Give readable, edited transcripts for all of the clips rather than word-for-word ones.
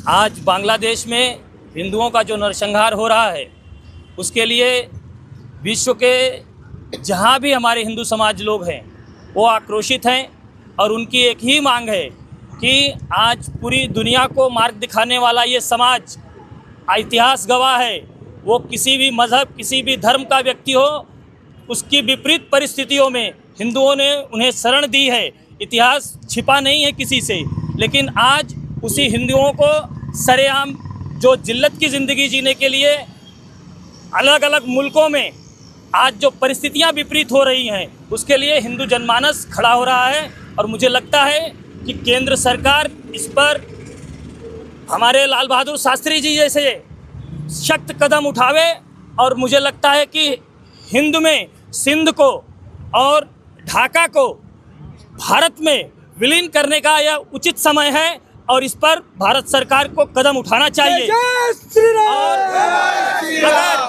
आज बांग्लादेश में हिंदुओं का जो नरसंहार हो रहा है, उसके लिए विश्व के जहाँ भी हमारे हिंदू समाज लोग हैं वो आक्रोशित हैं और उनकी एक ही मांग है कि आज पूरी दुनिया को मार्ग दिखाने वाला ये समाज इतिहास गवाह है, वो किसी भी मज़हब किसी भी धर्म का व्यक्ति हो, उसकी विपरीत परिस्थितियों में हिंदुओं ने उन्हें शरण दी है। इतिहास छिपा नहीं है किसी से, लेकिन आज उसी हिंदुओं को सरेआम जो जिल्लत की ज़िंदगी जीने के लिए अलग अलग मुल्कों में आज जो परिस्थितियां विपरीत हो रही हैं, उसके लिए हिंदू जनमानस खड़ा हो रहा है। और मुझे लगता है कि केंद्र सरकार इस पर हमारे लाल बहादुर शास्त्री जी जैसे सख्त कदम उठावे और मुझे लगता है कि हिंद में सिंध को और ढाका को भारत में विलीन करने का यह उचित समय है और इस पर भारत सरकार को कदम उठाना चाहिए।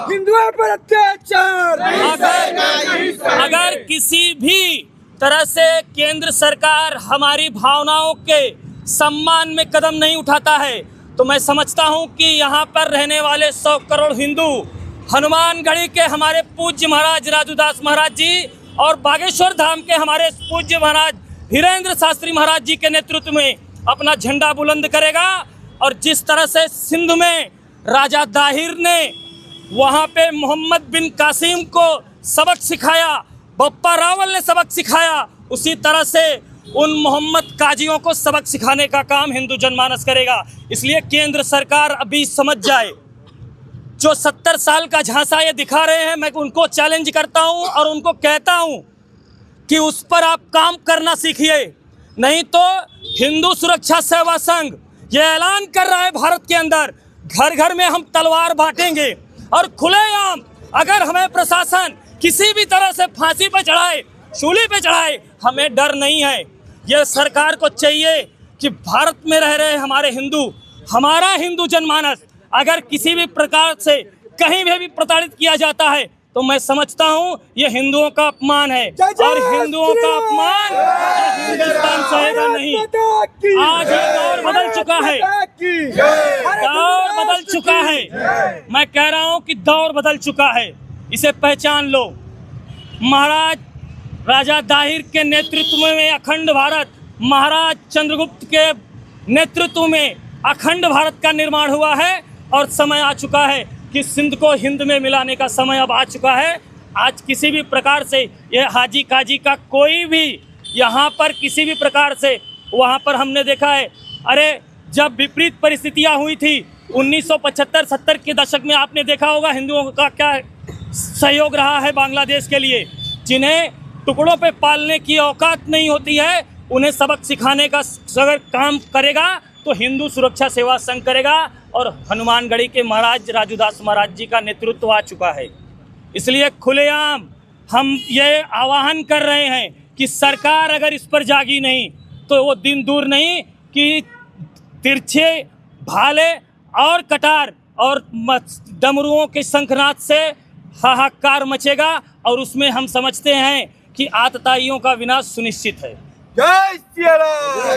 हिंदुओं पर अत्याचार अगर किसी भी तरह से केंद्र सरकार हमारी भावनाओं के सम्मान में कदम नहीं उठाता है तो मैं समझता हूं कि यहाँ पर रहने वाले 100 करोड़ हिंदू हनुमानगढ़ी के हमारे पूज्य महाराज राजूदास महाराज जी और बागेश्वर धाम के हमारे पूज्य महाराज धीरेन्द्र शास्त्री महाराज जी के नेतृत्व में अपना झंडा बुलंद करेगा। और जिस तरह से सिंध में राजा दाहिर ने वहाँ पे मोहम्मद बिन कासिम को सबक सिखाया, बप्पा रावल ने सबक सिखाया, उसी तरह से उन मोहम्मद काजियों को सबक सिखाने का काम हिंदू जनमानस करेगा। इसलिए केंद्र सरकार अभी समझ जाए, जो 70 साल का झांसा ये दिखा रहे हैं, मैं उनको चैलेंज करता हूं और उनको कहता हूं कि उस पर आप काम करना सीखिए, नहीं तो हिंदू सुरक्षा सेवा संघ ये ऐलान कर रहा है भारत के अंदर घर घर में हम तलवार बांटेंगे और खुलेआम अगर हमें प्रशासन किसी भी तरह से फांसी पे चढ़ाए, शूली पे चढ़ाए, हमें डर नहीं है। यह सरकार को चाहिए कि भारत में रह रहे हमारे हिंदू, हमारा हिंदू जनमानस अगर किसी भी प्रकार से कहीं भी प्रताड़ित किया जाता है तो मैं समझता हूं ये हिंदुओं का अपमान है और हिंदुओं का अपमान हिंदुस्तान सहेगा नहीं। आज ये दौर बदल चुका है, दौर बदल चुका है। मैं कह रहा हूं कि दौर बदल चुका है, इसे पहचान लो। महाराज राजा दाहिर के नेतृत्व में अखंड भारत, महाराज चंद्रगुप्त के नेतृत्व में अखंड भारत का निर्माण हुआ है और समय आ चुका है कि सिंध को हिंद में मिलाने का समय अब आ चुका है। आज किसी भी प्रकार से यह हाजी काजी का कोई भी यहाँ पर किसी भी प्रकार से, वहाँ पर हमने देखा है, अरे जब विपरीत परिस्थितियाँ हुई थी 1975-70 के दशक में, आपने देखा होगा हिंदुओं का क्या सहयोग रहा है बांग्लादेश के लिए। जिन्हें टुकड़ों पे पालने की औकात नहीं होती है, उन्हें सबक सिखाने का अगर काम करेगा तो हिंदू सुरक्षा सेवा संघ करेगा और हनुमानगढ़ी के महाराज राजूदास महाराज जी का नेतृत्व आ चुका है। इसलिए खुलेआम हम ये आह्वान कर रहे हैं कि सरकार अगर इस पर जागी नहीं तो वो दिन दूर नहीं कि तिरछे भाले और कटार और डमरुओं के शंखनाद से हाहाकार मचेगा और उसमें हम समझते हैं कि आतताइयों का विनाश सुनिश्चित है। जय श्री राम।